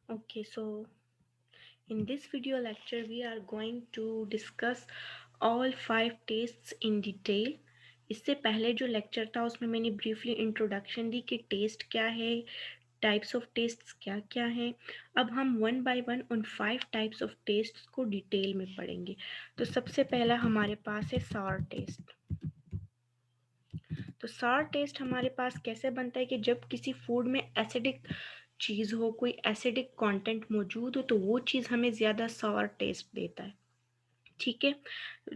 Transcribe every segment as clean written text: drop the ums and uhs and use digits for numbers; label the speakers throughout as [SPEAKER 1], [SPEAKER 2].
[SPEAKER 1] Okay, so in this video lecture, we are going to discuss all 5 tastes in detail. इससे पहले जो lecture था उसमें मैंने ब्रीफली इंट्रोडक्शन दी कि टेस्ट क्या है, टाइप्स ऑफ टेस्ट्स क्या क्या हैं। अब हम वन बाय वन उन 5 टाइप्स ऑफ टेस्ट्स को डिटेल में पढ़ेंगे। तो सबसे पहला हमारे पास है सॉर टेस्ट। तो सॉर टेस्ट हमारे पास कैसे बनता है कि जब किसी फूड में एसिडिक चीज़ हो, कोई एसिडिक कंटेंट मौजूद हो, तो वो चीज़ हमें ज़्यादा सॉर टेस्ट देता है। ठीक है,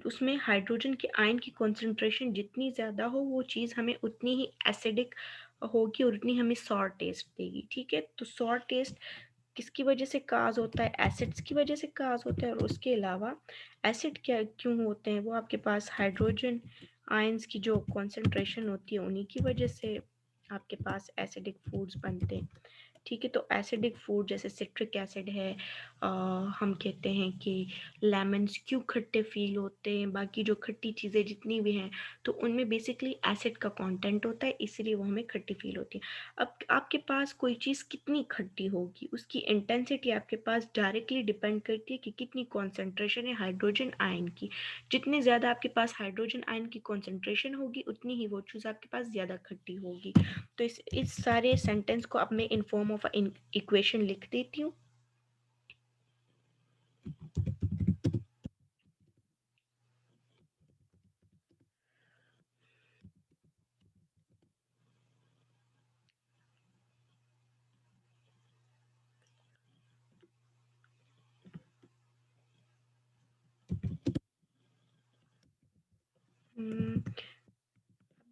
[SPEAKER 1] उसमें हाइड्रोजन के आयन की कॉन्सेंट्रेशन जितनी ज़्यादा हो वो चीज़ हमें उतनी ही एसिडिक होगी और उतनी हमें सॉर टेस्ट देगी। ठीक है, तो सॉर टेस्ट किसकी वजह से काज होता है? एसिड्स की वजह से काज होता है। और उसके अलावा एसिड क्या क्यों होते हैं? वो आपके पास हाइड्रोजन आयंस की जो कॉन्सेंट्रेशन होती है उन्हीं की वजह से आपके पास एसिडिक फूड्स बनते हैं। ठीक है, तो एसिडिक फूड जैसे सिट्रिक एसिड है, हम कहते हैं कि लेमन्स क्यों खट्टे फील होते हैं, बाकी जो खट्टी चीज़ें जितनी भी हैं तो उनमें बेसिकली एसिड का कंटेंट होता है, इसीलिए वो हमें खट्टी फील होती है। अब आपके पास कोई चीज़ कितनी खट्टी होगी, उसकी इंटेंसिटी आपके पास डायरेक्टली डिपेंड करती है कि कितनी कॉन्सेंट्रेशन है हाइड्रोजन आयन की। जितनी ज़्यादा आपके पास हाइड्रोजन आयन की कॉन्सेंट्रेशन होगी उतनी ही वो चीज़ आपके पास ज़्यादा खट्टी होगी। तो इस सारे सेंटेंस को अब मैं इन फॉर्म ऑफ इक्वेशन लिख देती हूँ।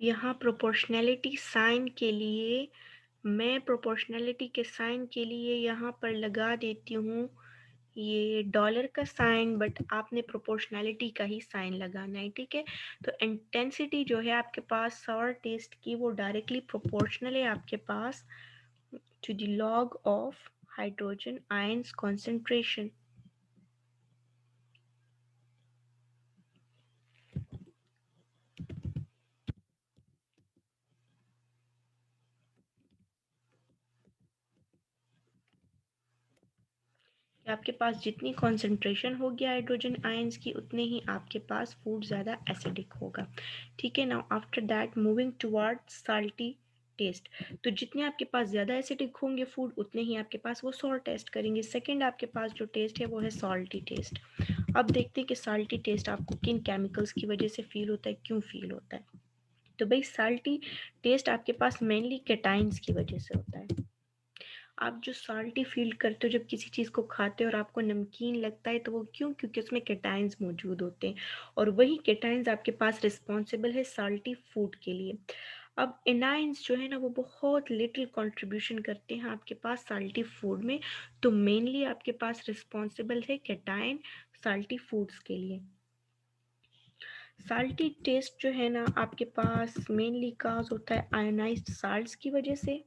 [SPEAKER 1] यहाँ प्रोपोर्शनैलिटी साइन के लिए मैं प्रोपोर्शनैलिटी के साइन के लिए यहाँ पर लगा देती हूँ ये डॉलर का साइन, बट आपने प्रोपोर्शनैलिटी का ही साइन लगाना है। ठीक है, तो इंटेंसिटी जो है आपके पास सॉर टेस्ट की वो डायरेक्टली प्रोपोर्शनल है आपके पास to the log of hydrogen ions concentration. कि आपके पास जितनी कॉन्सेंट्रेशन होगी हाइड्रोजन आयंस की उतने ही आपके पास फूड ज़्यादा एसिडिक होगा। ठीक है, now after that moving toward salty taste. तो जितने आपके पास ज़्यादा एसिडिक होंगे फूड उतने ही आपके पास वो सॉल्ट टेस्ट करेंगे। सेकंड आपके पास जो टेस्ट है वो है सॉल्टी टेस्ट। अब देखते हैं कि साल्टी टेस्ट आपको किन केमिकल्स की वजह से फील होता है, क्यों फील होता है। तो भाई साल्टी टेस्ट आपके पास मेनली केटाइंस की वजह से होता है। आप जो सॉल्टी फील करते हो जब किसी चीज़ को खाते हो और आपको नमकीन लगता है तो वो क्यों? क्योंकि उसमें केटाइंस मौजूद होते हैं और वही केटाइंस आपके पास रिस्पॉन्सिबल है सॉल्टी फूड के लिए। अब एनाइंस जो है ना वो बहुत लिटिल कंट्रीब्यूशन करते हैं आपके पास सॉल्टी फूड में। तो मेनली आपके पास रिस्पॉन्सिबल है केटाइन सॉल्टी फूड्स के लिए। साल्टी टेस्ट जो है ना आपके पास मेनली काज होता है आयोनाइज्ड साल्ट्स की वजह से।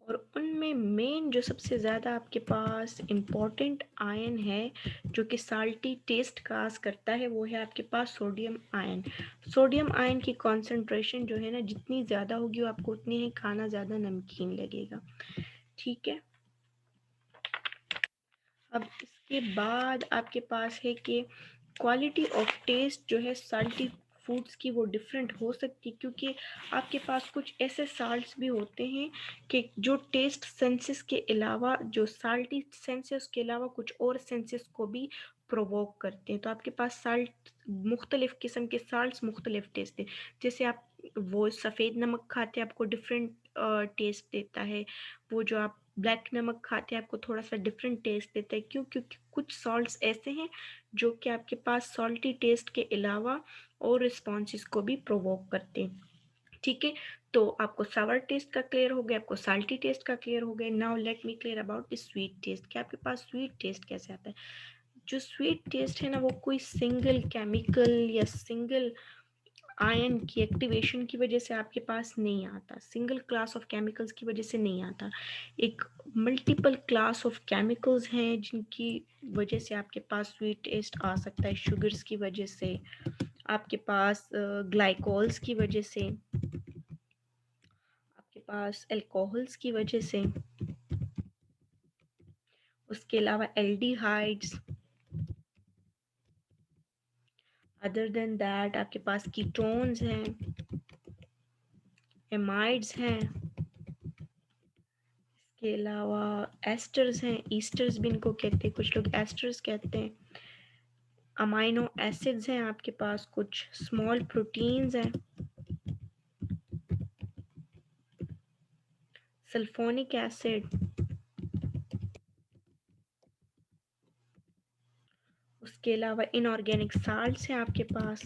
[SPEAKER 1] और उनमें मेन जो सबसे ज़्यादा आपके पास इम्पॉर्टेंट आयन है जो कि साल्टी टेस्ट काज करता है वो है आपके पास सोडियम आयन। सोडियम आयन की कॉन्सेंट्रेशन जो है ना जितनी ज़्यादा होगी वो आपको उतनी ही खाना ज़्यादा नमकीन लगेगा। ठीक है, अब इसके बाद आपके पास है कि क्वालिटी ऑफ टेस्ट जो है साल्टी फूड्स की वो डिफरेंट हो सकती है क्योंकि आपके पास कुछ ऐसे साल्ट्स भी होते हैं कि जो टेस्ट सेंसेस के अलावा जो साल्टी सेंसेस के अलावा कुछ और सेंसेस को भी प्रोवोक करते हैं। तो आपके पास साल्ट मुख्तलिफ किस्म के साल्ट्स मुख्तलिफ टेस्ट है। जैसे आप वो सफ़ेद नमक खाते हैं आपको डिफरेंट टेस्ट देता है। वो जो आप ब्लैक नमक खाते हैं आपको थोड़ा सा डिफरेंट टेस्ट देता है। क्यों? क्योंकि कुछ सॉल्ट्स ऐसे हैं जो कि आपके पास सॉल्टी टेस्ट के अलावा और रिस्पॉन्सेस को भी प्रोवोक करते हैं। ठीक है, तो आपको सावर टेस्ट का क्लियर हो गया, आपको साल्टी टेस्ट का क्लियर हो गया। Now let me clear about the sweet taste कि आपके पास स्वीट टेस्ट कैसे आता है। जो स्वीट टेस्ट है ना वो कोई सिंगल केमिकल या सिंगल आयन की एक्टिवेशन की वजह से आपके पास नहीं आता, सिंगल क्लास ऑफ केमिकल्स की वजह से नहीं आता। एक मल्टीपल क्लास ऑफ केमिकल्स हैं जिनकी वजह से आपके पास स्वीट टेस्ट आ सकता है। शुगर्स की वजह से, आपके पास ग्लाइकोल्स की वजह से, आपके पास अल्कोहल्स की वजह से, उसके अलावा एल्डिहाइड्स, अदर देन दैट आपके पास कीटोन्स हैं, एमाइड्स हैं, इसके अलावा एस्टर्स हैं, ईस्टर्स भी इनको कहते हैं, कुछ लोग एस्टर्स कहते हैं, अमाइनो एसिड्स हैं, आपके पास कुछ स्मॉल प्रोटीन्स हैं, सल्फोनिक एसिड, उसके अलावा इनऑर्गेनिक साल्ट्स हैं आपके पास,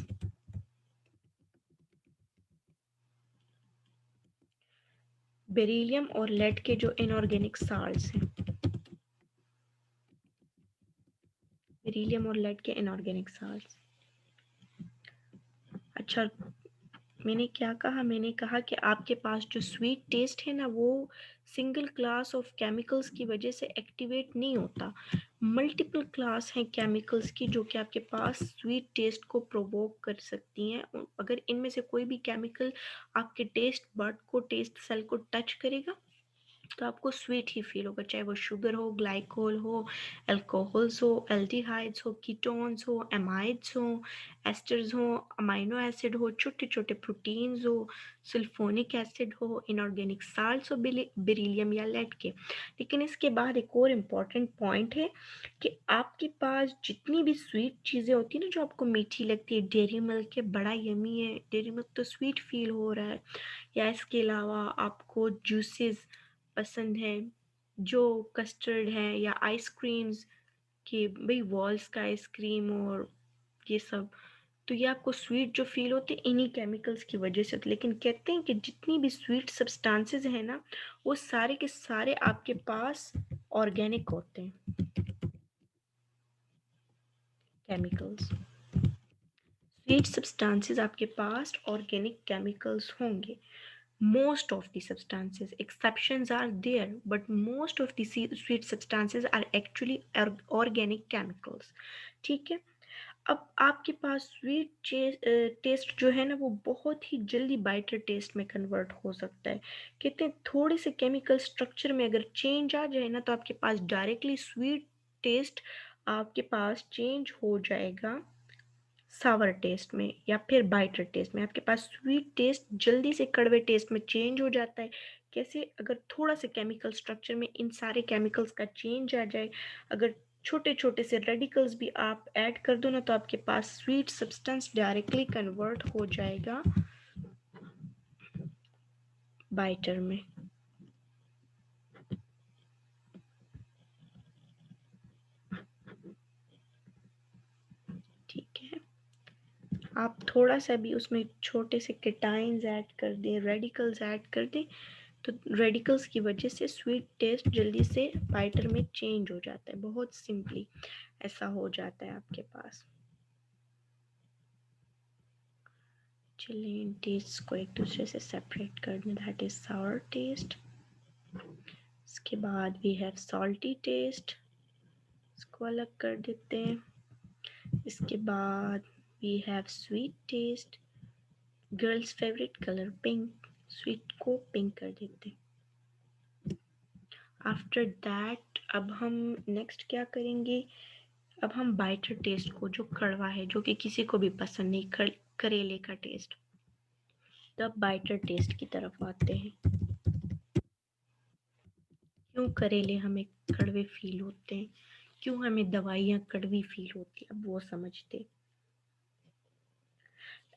[SPEAKER 1] बेरिलियम और लेड के जो इनऑर्गेनिक साल्ट्स हैं, बेरिलियम और लेड के इनऑर्गेनिक साल्ट्स। अच्छा, मैंने कहा कि आपके पास जो स्वीट टेस्ट है ना वो सिंगल क्लास ऑफ केमिकल्स की वजह से एक्टिवेट नहीं होता। मल्टीपल क्लास हैं केमिकल्स की जो कि आपके पास स्वीट टेस्ट को प्रोवोक कर सकती हैं। अगर इनमें से कोई भी केमिकल आपके टेस्ट बड को, टेस्ट सेल को टच करेगा तो आपको स्वीट ही फील होगा, चाहे वो शुगर हो, ग्लाइकोल हो, अल्कोहल्स हो, एल्डिहाइड्स हो, कीटोन्स हो, एमाइड्स हो, एस्टर्स हो, अमाइनो एसिड हो, छोटे छोटे प्रोटीन्स हो, सल्फोनिक एसिड हो, इनऑर्गेनिक साल्ट्स हो, बेरिलियम या लेड के। लेकिन इसके बाद एक और इम्पॉर्टेंट पॉइंट है कि आपके पास जितनी भी स्वीट चीज़ें होती हैं ना जो आपको मीठी लगती है, डेयरी मिल्क के बड़ा यमी है, डेयरी मिल्क तो स्वीट फील हो रहा है, या इसके अलावा आपको जूसेस पसंद है जो कस्टर्ड है, या आइसक्रीम्स कि भाई वॉल्स का आइसक्रीम और ये सब, तो ये आपको स्वीट जो फील होते हैं इन्हीं केमिकल्स की वजह से होते हैं। लेकिन कहते हैं कि जितनी भी स्वीट सब्सटेंसेस हैं ना वो सारे के सारे आपके पास ऑर्गेनिक होते हैं, केमिकल्स। स्वीट सब्सटेंसेस आपके पास ऑर्गेनिक केमिकल्स होंगे। Most of the substances, exceptions are there, but most of the sweet substances are actually organic chemicals. ठीक है। अब आपके पास स्वीट टेस्ट जो है ना वो बहुत ही जल्दी बाइटर टेस्ट में कन्वर्ट हो सकता है। कहते हैं थोड़े से केमिकल स्ट्रक्चर में अगर चेंज आ जाए ना तो आपके पास डायरेक्टली स्वीट टेस्ट आपके पास चेंज हो जाएगा सावर टेस्ट में या फिर बाइटर टेस्ट में। आपके पास स्वीट टेस्ट जल्दी से कड़वे टेस्ट में चेंज हो जाता है। कैसे? अगर थोड़ा सा केमिकल स्ट्रक्चर में इन सारे केमिकल्स का चेंज आ जाए, अगर छोटे छोटे से रेडिकल्स भी आप ऐड कर दो ना तो आपके पास स्वीट सब्सटेंस डायरेक्टली कन्वर्ट हो जाएगा बाइटर में। ठीक है, आप थोड़ा सा भी उसमें छोटे से केटाइंस ऐड कर दें, रेडिकल्स ऐड कर दें, तो रेडिकल्स की वजह से स्वीट टेस्ट जल्दी से बाइटर में चेंज हो जाता है। बहुत सिंपली ऐसा हो जाता है आपके पास। चलिए इन टेस्ट को एक दूसरे से सेपरेट कर दें। That is sour taste. इसके बाद वी हैव सॉल्टी टेस्ट, इसको अलग कर देते हैं। इसके बाद we have sweet taste, girls favourite colour pink, sweet को पिंक कर देते हैं। आफ्टर दैट अब हम नेक्स्ट क्या करेंगे, अब हम बाइटर टेस्ट को, जो कड़वा है, जो कि किसी को भी पसंद नहीं, करेले का टेस्ट, तब बाइटर टेस्ट की तरफ आते हैं। क्यों करेले हमें कड़वे फील होते हैं, क्यों हमें दवाइयाँ कड़वी फील होती है, अब वो समझते।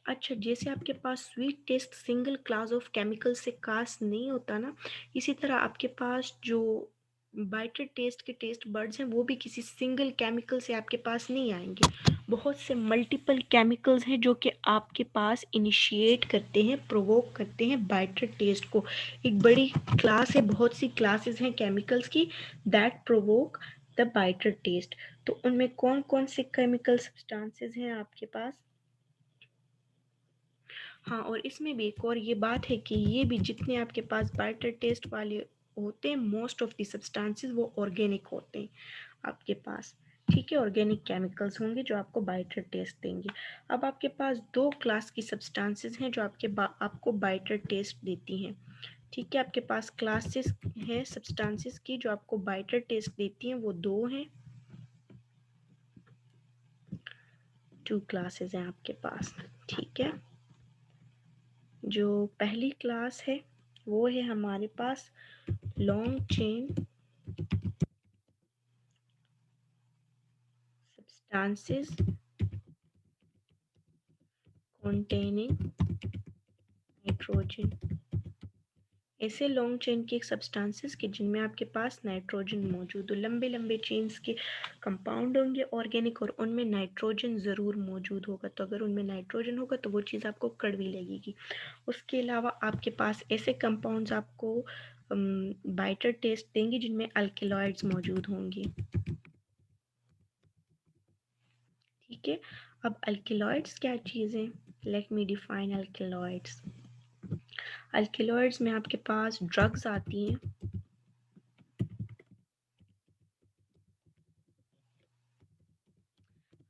[SPEAKER 1] अच्छा, जैसे आपके पास sweet taste single class of chemical से कास्ट नहीं होता ना, इसी तरह आपके पास जो बाइटर टेस्ट के टेस्ट बर्ड्स हैं वो भी किसी सिंगल केमिकल से आपके पास नहीं आएंगे। बहुत से मल्टीपल केमिकल्स हैं जो कि आपके पास इनिशिएट करते हैं, प्रोवोक करते हैं बाइटर टेस्ट को। एक बड़ी क्लास है, बहुत सी क्लासेस हैं केमिकल्स की that provoke the bitter taste. तो उनमें कौन कौन से केमिकल सब्सटेंसेस हैं आपके पास? हाँ, और इसमें भी एक और ये बात है कि ये भी जितने आपके पास बाइटर टेस्ट वाले होते हैं, मोस्ट ऑफ द सब्सटेंसेस वो ऑर्गेनिक होते हैं आपके पास, ठीक है। ऑर्गेनिक केमिकल्स होंगे जो आपको बाइटर टेस्ट देंगे। अब आपके पास दो क्लास की सब्सटेंसेस हैं जो आपको बाइटर टेस्ट देती हैं, ठीक है। आपके पास क्लासेस हैं सब्सटेंसेस की जो आपको बाइटर टेस्ट देती हैं, वो दो हैं, टू क्लासेस हैं आपके पास, ठीक है। जो पहली क्लास है वो है हमारे पास long chain substances containing nitrogen. ऐसे लॉन्ग चेन के सब्सटेंसेस के जिनमें आपके पास नाइट्रोजन मौजूद हो, लंबे लंबे चेन्स के कंपाउंड होंगे ऑर्गेनिक और उनमें नाइट्रोजन ज़रूर मौजूद होगा। तो अगर उनमें नाइट्रोजन होगा तो वो चीज़ आपको कड़वी लगेगी। उसके अलावा आपके पास ऐसे कंपाउंड्स आपको बाइटर टेस्ट देंगे जिनमें अल्केलॉइड्स मौजूद होंगे, ठीक है। अब अल्केलॉइड्स क्या चीज़ें, लेट मी डिफाइन अल्केलॉइड्स। अल्केलॉइड्स में आपके पास ड्रग्स आती हैं,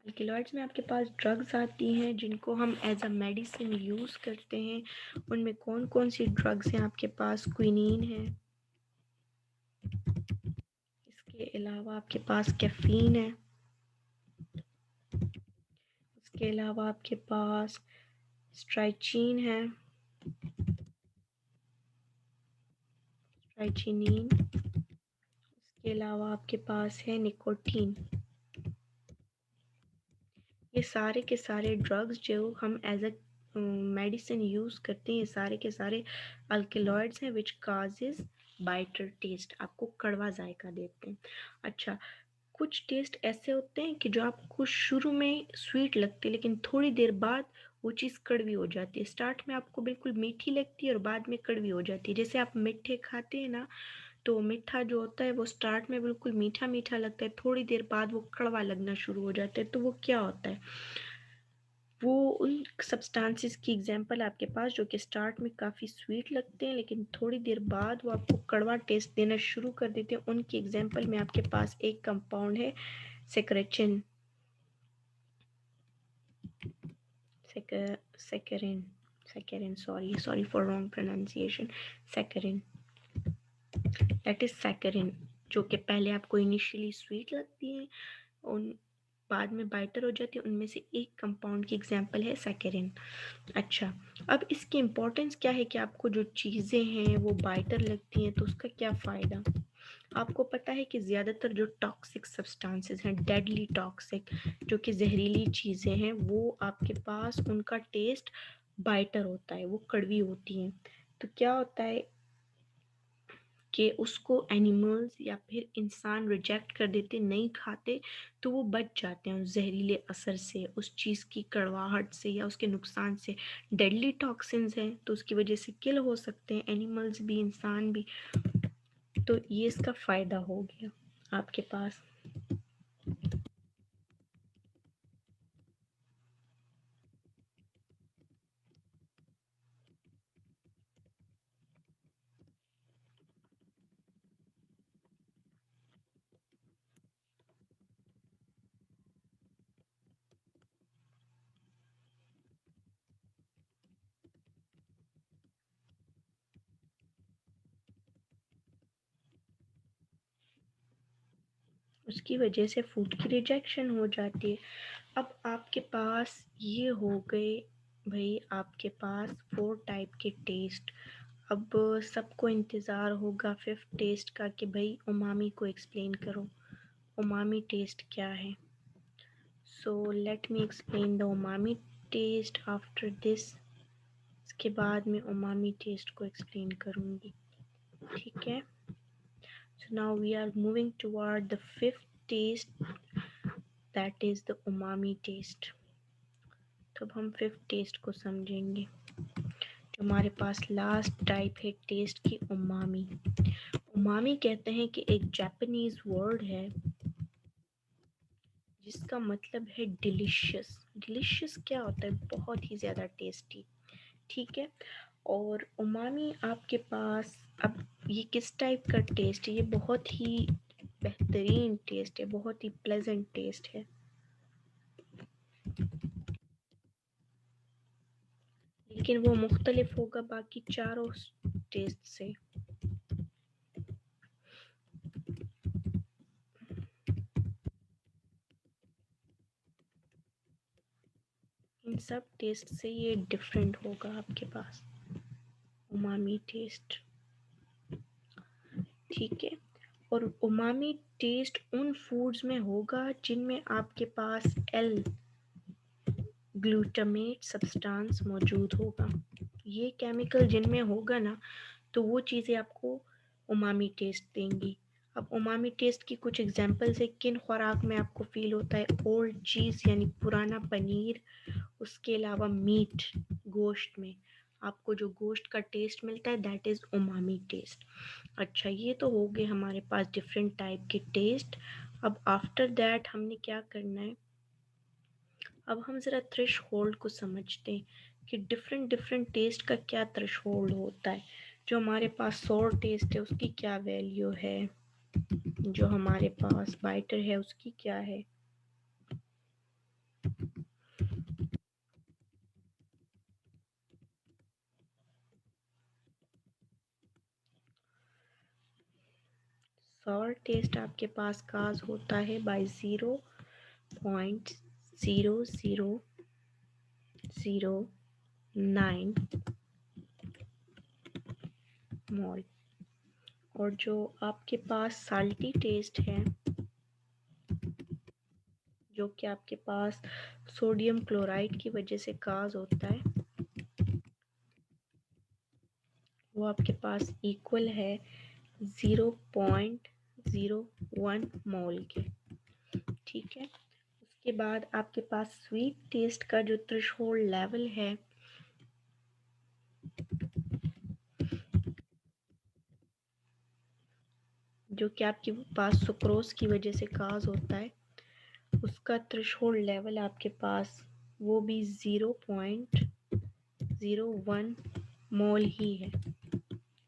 [SPEAKER 1] अल्केलॉइड्स में आपके पास ड्रग्स आती हैं जिनको हम एज अ मेडिसिन यूज़ करते हैं। उनमें कौन कौन सी ड्रग्स हैं आपके पास, क्विनीन है, इसके अलावा आपके पास कैफीन है, इसके अलावा आपके पास स्ट्राइचीन है, स्ट्राइचिनीन, इसके अलावा आपके पास है निकोटीन। ये सारे के सारे ड्रग्स जो हम एज अ मेडिसिन यूज़ करते हैं, ये सारे के सारे अल्केलॉइड्स हैं विच काजेज बाइटर टेस्ट, आपको कड़वा जायका देते हैं। अच्छा, कुछ टेस्ट ऐसे होते हैं कि जो आपको शुरू में स्वीट लगते हैं लेकिन थोड़ी देर बाद वो चीज़ कड़वी हो जाती है। स्टार्ट में आपको बिल्कुल मीठी लगती है और बाद में कड़वी हो जाती है। जैसे आप मीठे खाते हैं ना, तो मीठा जो होता है वो स्टार्ट में बिल्कुल मीठा मीठा लगता है, थोड़ी देर बाद वो कड़वा लगना शुरू हो जाता है। तो वो क्या होता है, वो उन सब्सटेंसेस की एग्जांपल आपके पास जो कि स्टार्ट में काफ़ी स्वीट लगते हैं लेकिन थोड़ी देर बाद वो आपको कड़वा टेस्ट देना शुरू कर देते हैं। उनकी एग्जांपल में आपके पास एक कंपाउंड है saccharin, saccharin, saccharin, sorry for wrong pronunciation, saccharin, that is saccharin, जो कि पहले आपको इनिशियली स्वीट लगती है, उन बाद में बाइटर हो जाती है। उनमें से एक कंपाउंड की एग्जांपल है सेकेरिन। अच्छा, अब इसकी इम्पोर्टेंस क्या है कि आपको जो चीज़ें हैं वो बाइटर लगती हैं तो उसका क्या फ़ायदा। आपको पता है कि ज़्यादातर जो टॉक्सिक सब्सटेंसेस हैं, डेडली टॉक्सिक, जो कि जहरीली चीज़ें हैं, वो आपके पास उनका टेस्ट बाइटर होता है, वो कड़वी होती हैं। तो क्या होता है कि उसको एनिमल्स या फिर इंसान रिजेक्ट कर देते, नहीं खाते, तो वो बच जाते हैं उस जहरीले असर से, उस चीज़ की कड़वाहट से या उसके नुकसान से। डेडली टॉक्सिन्स हैं तो उसकी वजह से किल हो सकते हैं एनिमल्स भी, इंसान भी। तो ये इसका फ़ायदा हो गया आपके पास। उसकी वजह से फूड की रिजेक्शन हो जाती है। अब आपके पास ये हो गए भाई, आपके पास 4 टाइप के टेस्ट। अब सबको इंतज़ार होगा फिफ्थ टेस्ट का कि भाई उमामी को एक्सप्लेन करो, उमामी टेस्ट क्या है। So let me explain the umami taste after this. इसके बाद मैं उमामी टेस्ट को एक्सप्लेन करूँगी, ठीक है। So now we are moving toward the fifth taste, that is the umami taste. तो अब हम फिफ्थ टेस्ट को समझेंगे। जो हमारे पास लास्ट टाइप है टेस्ट की, उमामी। उमामी कहते हैं कि एक जापानीज वर्ड है जिसका मतलब है डिलीशियस। डिलीशियस क्या होता है, बहुत ही ज़्यादा टेस्टी, ठीक है। और उमामी आपके पास, अब ये किस टाइप का टेस्ट है? ये बहुत ही बेहतरीन टेस्ट है, बहुत ही प्लेजेंट टेस्ट है, लेकिन वो मुख्तलिफ होगा बाकी चारों टेस्ट से। इन सब टेस्ट से ये डिफरेंट होगा आपके पास उमामी टेस्ट, ठीक है। और उमामी टेस्ट उन फूड्स में होगा जिनमें आपके पास एल ग्लूटामेट सब्सटेंस मौजूद होगा। ये केमिकल जिनमें होगा ना, तो वो चीज़ें आपको उमामी टेस्ट देंगी। अब उमामी टेस्ट की कुछ एग्जांपल्स है किन खुराक में आपको फील होता है। ओल्ड चीज़ यानी पुराना पनीर, उसके अलावा मीट, गोश्त में आपको जो गोश्त का टेस्ट मिलता है दैट इज़ उमामी टेस्ट। अच्छा, ये तो हो गए हमारे पास डिफरेंट टाइप के टेस्ट। अब आफ्टर दैट हमने क्या करना है, अब हम ज़रा थ्रेशोल्ड को समझते हैं कि डिफरेंट डिफरेंट टेस्ट का क्या थ्रेशोल्ड होता है। जो हमारे पास सोर टेस्ट है उसकी क्या वैल्यू है, जो हमारे पास बाइटर है उसकी क्या है। सोर टेस्ट आपके पास काज होता है बाय 0.0009 मोल। और जो आपके पास साल्टी टेस्ट है, जो कि आपके पास सोडियम क्लोराइड की वजह से काज होता है, वो आपके पास इक्वल है 0.01 मोल के, ठीक है। उसके बाद आपके पास स्वीट टेस्ट का जो थ्रेशोल्ड लेवल है, जो कि आपके पास सुक्रोज की वजह से काज होता है, उसका थ्रेशोल्ड लेवल आपके पास वो भी 0.01 मोल ही है,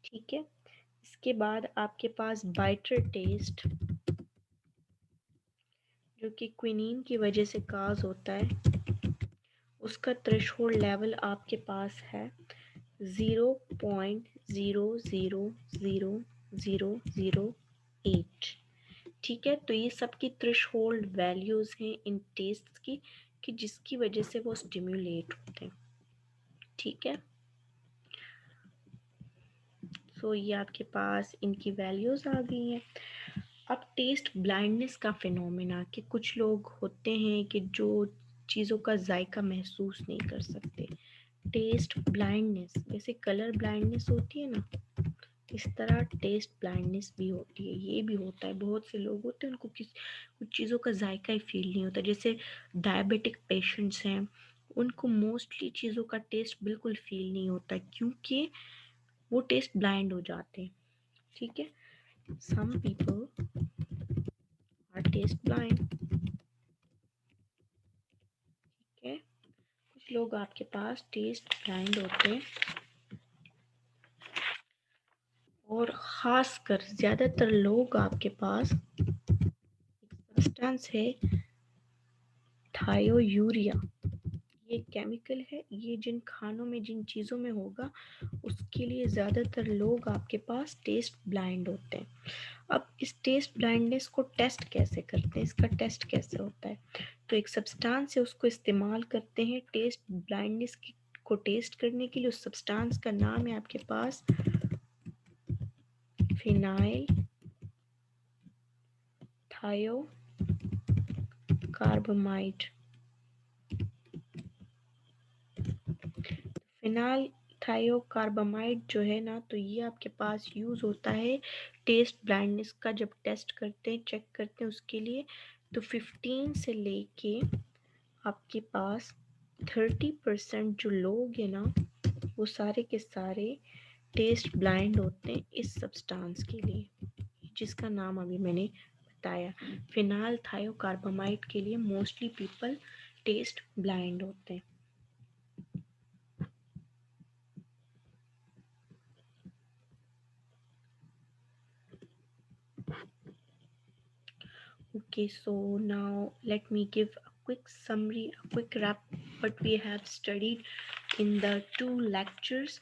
[SPEAKER 1] ठीक है। इसके बाद आपके पास बाइटर टेस्ट, जो कि क्विनीन की वजह से काज होता है, उसका थ्रेशोल्ड लेवल आपके पास है 0.0000008, ठीक है। तो ये सब की थ्रेशोल्ड वैल्यूज़ हैं इन टेस्ट की, कि जिसकी वजह से वो स्टिम्युलेट होते हैं, ठीक है। सो ये आपके पास इनकी वैल्यूज़ आ गई हैं। अब टेस्ट ब्लाइंडनेस का फिनोमेना, कि कुछ लोग होते हैं कि जो चीज़ों का जायका महसूस नहीं कर सकते। टेस्ट ब्लाइंडनेस, जैसे कलर ब्लाइंडनेस होती है ना, इस तरह टेस्ट ब्लाइंडनेस भी होती है, ये भी होता है। बहुत से लोग होते हैं उनको कुछ चीज़ों का जायका ही फील नहीं होता। जैसे डायबिटिक पेशेंट्स हैं, उनको मोस्टली चीज़ों का टेस्ट बिल्कुल फील नहीं होता क्योंकि वो टेस्ट ब्लाइंड हो जाते हैं, ठीक है। Some people are taste blind, ठीक है। कुछ लोग आपके पास टेस्ट ब्लाइंड होते हैं, और ख़ासकर ज़्यादातर लोग आपके पास सब्सटेंस है थायोयूरिया, ये केमिकल है, ये जिन खानों में जिन चीज़ों में होगा उसके लिए ज़्यादातर लोग आपके पास टेस्ट ब्लाइंड होते हैं। अब इस टेस्ट ब्लाइंडनेस को टेस्ट कैसे करते हैं, इसका टेस्ट कैसे होता है, तो एक सब्सटेंस है उसको इस्तेमाल करते हैं टेस्ट ब्लाइंडनेस को टेस्ट करने के लिए। उस सब्सटेंस का नाम है आपके पास फिनाइल थायोकार्बोमाइड। फिनाइल थायोकार्बामाइड जो है ना, तो ये आपके पास यूज़ होता है टेस्ट ब्लाइंडनेस का, जब टेस्ट करते हैं चेक करते हैं उसके लिए। तो 15 से लेके आपके पास 30% जो लोग हैं ना, वो सारे के सारे टेस्ट ब्लाइंड होते हैं इस सब्सटेंस के लिए, जिसका नाम अभी मैंने बताया। फिनाइल थायोकार्बामाइड के लिए मोस्टली पीपल टेस्ट ब्लाइंड होते हैं। Okay, so now let me give a quick summary, a quick wrap what we have studied in the two lectures.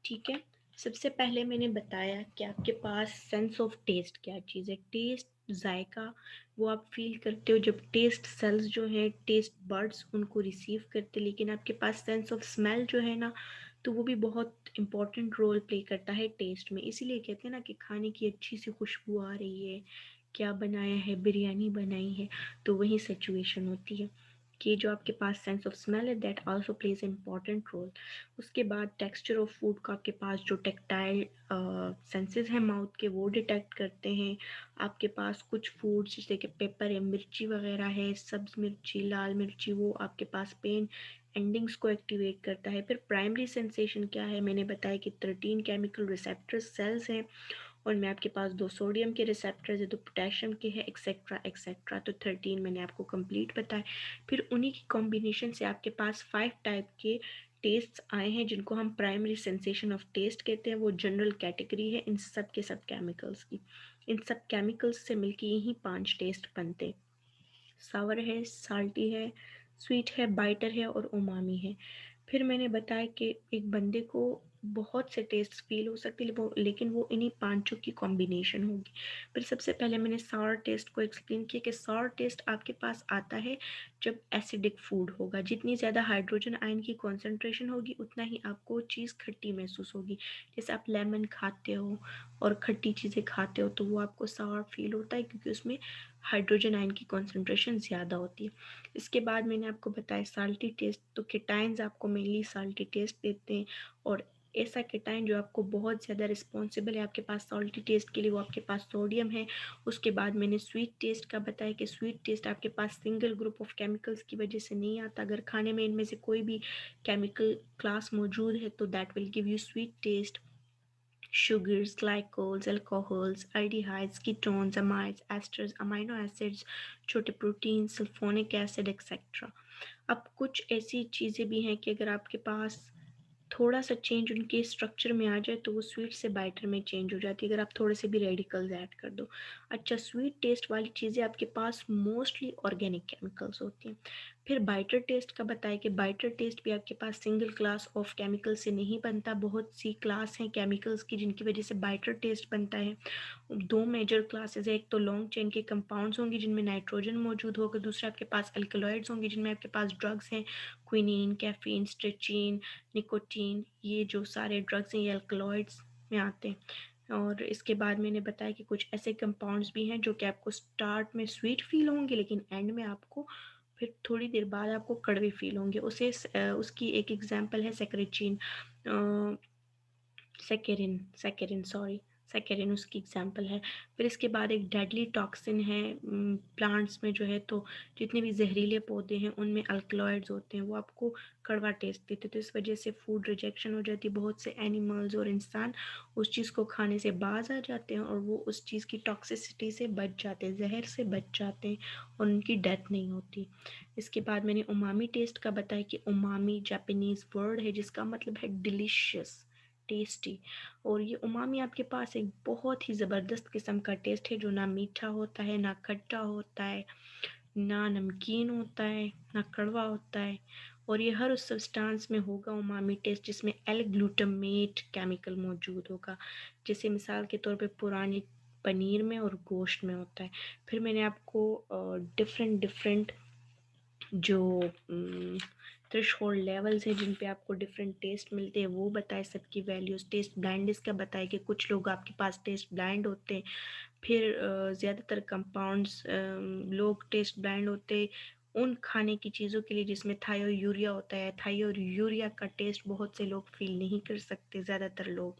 [SPEAKER 1] ठीक है, सबसे पहले मैंने बताया कि आपके पास सेंस ऑफ टेस्ट क्या चीज़ है। टेस्ट, जायका, वो आप फील करते हो जब टेस्ट सेल्स जो है, टेस्ट बर्ड्स उनको रिसीव करते, लेकिन आपके पास सेंस ऑफ स्मेल जो है ना, तो वो भी बहुत इंपॉर्टेंट रोल प्ले करता है टेस्ट में। इसीलिए कहते हैं ना कि खाने की अच्छी सी खुशबू आ रही है, क्या बनाया है, बिरयानी बनाई है, तो वही सिचुएशन होती है कि जो आपके पास सेंस ऑफ स्मेल है, that also plays important role. उसके बाद टेक्सचर ऑफ फूड का आपके पास जो टेक्टाइल सेंसेस हैं माउथ के, वो डिटेक्ट करते हैं। आपके पास कुछ फूड्स जैसे कि पेपर है, मिर्ची वगैरह है, सब्ज मिर्ची, लाल मिर्ची, वो आपके पास पेन एंडिंग्स को एक्टिवेट करता है। फिर प्राइमरी सेंसेशन क्या है, मैंने बताया कि 13 केमिकल रिसेप्टर सेल्स हैं, उनमें आपके पास 2 सोडियम के रिसेप्टर्स है, 2 पोटेशियम के हैं, एक्सेट्रा एक्सेट्रा, तो 13 मैंने आपको कंप्लीट बताया। फिर उन्हीं की कॉम्बिनेशन से आपके पास 5 टाइप के टेस्ट आए हैं जिनको हम प्राइमरी सेंसेशन ऑफ टेस्ट कहते हैं। वो जनरल कैटेगरी है इन सब के सब केमिकल्स की। इन सब केमिकल्स से मिलके यही 5 टेस्ट बनते हैं। सावर है, साल्टी है, स्वीट है, बाइटर है और उमामी है। फिर मैंने बताया कि एक बंदे को बहुत से टेस्ट फील हो सकते हैं, लेकिन वो इन्हीं पांचों की कॉम्बिनेशन होगी। फिर सबसे पहले मैंने सावर टेस्ट को एक्सप्लेन किया कि सावर टेस्ट आपके पास आता है जब एसिडिक फूड होगा। जितनी ज़्यादा हाइड्रोजन आयन की कॉन्सेंट्रेशन होगी, उतना ही आपको चीज़ खट्टी महसूस होगी। जैसे आप लेमन खाते हो और खट्टी चीज़ें खाते हो, तो वो आपको सावर फील होता है क्योंकि उसमें हाइड्रोजन आयन की कॉन्सेंट्रेशन ज़्यादा होती है। इसके बाद मैंने आपको बताया साल्टी टेस्ट, तो केटाइंस आपको मेनली साल्टी टेस्ट देते हैं, और ऐसा केटाइन जो आपको बहुत ज़्यादा रिस्पॉन्सिबल है आपके पास सॉल्टी टेस्ट के लिए, वो आपके पास सोडियम है। उसके बाद मैंने स्वीट टेस्ट का बताया कि स्वीट टेस्ट आपके पास सिंगल ग्रुप ऑफ केमिकल्स की वजह से नहीं आता। अगर खाने में इनमें से कोई भी केमिकल क्लास मौजूद है तो that will give you sweet taste. Sugars, glycols, alcohols, aldehydes, ketones, amides, esters, amino acids, छोटे प्रोटीन, सल्फोनिक एसिड एक्सेट्रा। अब कुछ ऐसी चीज़ें भी हैं कि अगर आपके पास थोड़ा सा चेंज उनके स्ट्रक्चर में आ जाए तो वो स्वीट से बाइटर में चेंज हो जाती है, अगर आप थोड़े से भी रेडिकल्स ऐड कर दो। अच्छा, स्वीट टेस्ट वाली चीज़ें आपके पास मोस्टली ऑर्गेनिक केमिकल्स होती हैं। फिर बाइटर टेस्ट का बताया कि बाइटर टेस्ट भी आपके पास सिंगल क्लास ऑफ केमिकल से नहीं बनता, बहुत सी क्लास हैं केमिकल्स की जिनकी वजह से बाइटर टेस्ट बनता है। 2 मेजर क्लासेस है, एक तो लॉन्ग चेन के कंपाउंड्स होंगे जिनमें नाइट्रोजन मौजूद होगा, दूसरा आपके पास अल्कलॉइड्स होंगे जिनमें आपके पास ड्रग्स हैं, क्विनीन, कैफीन, स्ट्रेचिन, निकोटीन, ये जो सारे ड्रग्स हैं ये अल्कलॉइड्स में आते हैं। और इसके बाद मैंने बताया कि कुछ ऐसे कंपाउंड्स भी हैं जो कि आपको स्टार्ट में स्वीट फील होंगे, लेकिन एंड में आपको फिर थोड़ी देर बाद आपको कड़वे फील होंगे। उसकी एक एग्जांपल है सेक्रेचिन, सेकेरिन सेकेरिन सॉरी सेकेरिन उसकी एग्जांपल है। फिर इसके बाद एक डेडली टॉक्सिन है प्लांट्स में जो है, तो जितने भी जहरीले पौधे हैं उनमें अल्कलॉइड्स होते हैं, वो आपको कड़वा टेस्ट देते हैं, तो इस वजह से फूड रिजेक्शन हो जाती है। बहुत से एनिमल्स और इंसान उस चीज़ को खाने से बाज आ जाते हैं और वो उस चीज़ की टॉक्सिसिटी से बच जाते हैं, जहर से बच जाते हैं और उनकी डेथ नहीं होती। इसके बाद मैंने उमामी टेस्ट का बताया कि उमामी जापानीज़ वर्ड है जिसका मतलब है डिलीशियस, टेस्टी। और ये उमामी आपके पास एक बहुत ही ज़बरदस्त किस्म का टेस्ट है जो ना मीठा होता है, ना खट्टा होता है, ना नमकीन होता है, ना कड़वा होता है। और ये हर उस सब्सटेंस में होगा उमामी टेस्ट जिसमें एल ग्लूटामेट केमिकल मौजूद होगा, जैसे मिसाल के तौर पे पुरानी पनीर में और गोश्त में होता है। फिर मैंने आपको डिफरेंट डिफरेंट जो थ्रेशोल्ड लेवल्स हैं जिन पे आपको डिफरेंट टेस्ट मिलते हैं वो बताए, सबकी वैल्यूज़। टेस्ट ब्लाइंड का बताया कि कुछ लोग आपके पास टेस्ट ब्लाइंड होते हैं। फिर ज़्यादातर कंपाउंड्स लोग टेस्ट ब्लाइंड होते हैं उन खाने की चीज़ों के लिए जिसमें थायो यूरिया होता है। थायो यूरिया का टेस्ट बहुत से लोग फील नहीं कर सकते, ज़्यादातर लोग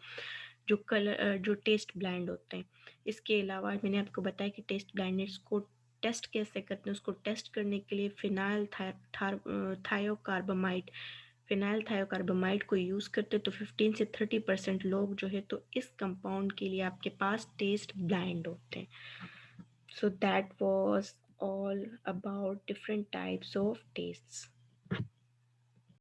[SPEAKER 1] जो टेस्ट ब्लाइंड होते हैं। इसके अलावा मैंने आपको बताया कि टेस्ट ब्लाइंडनेस को टेस्ट कैसे करते हैं। उसको टेस्ट करने के लिए थायोकार्बामाइड फिनाइल थायोकार्बामाइड को यूज़ करते तो 15 से 30% लोग जो है तो इस कंपाउंड के लिए आपके पास टेस्ट ब्लाइंड होते हैं। So that was all about different types of tests.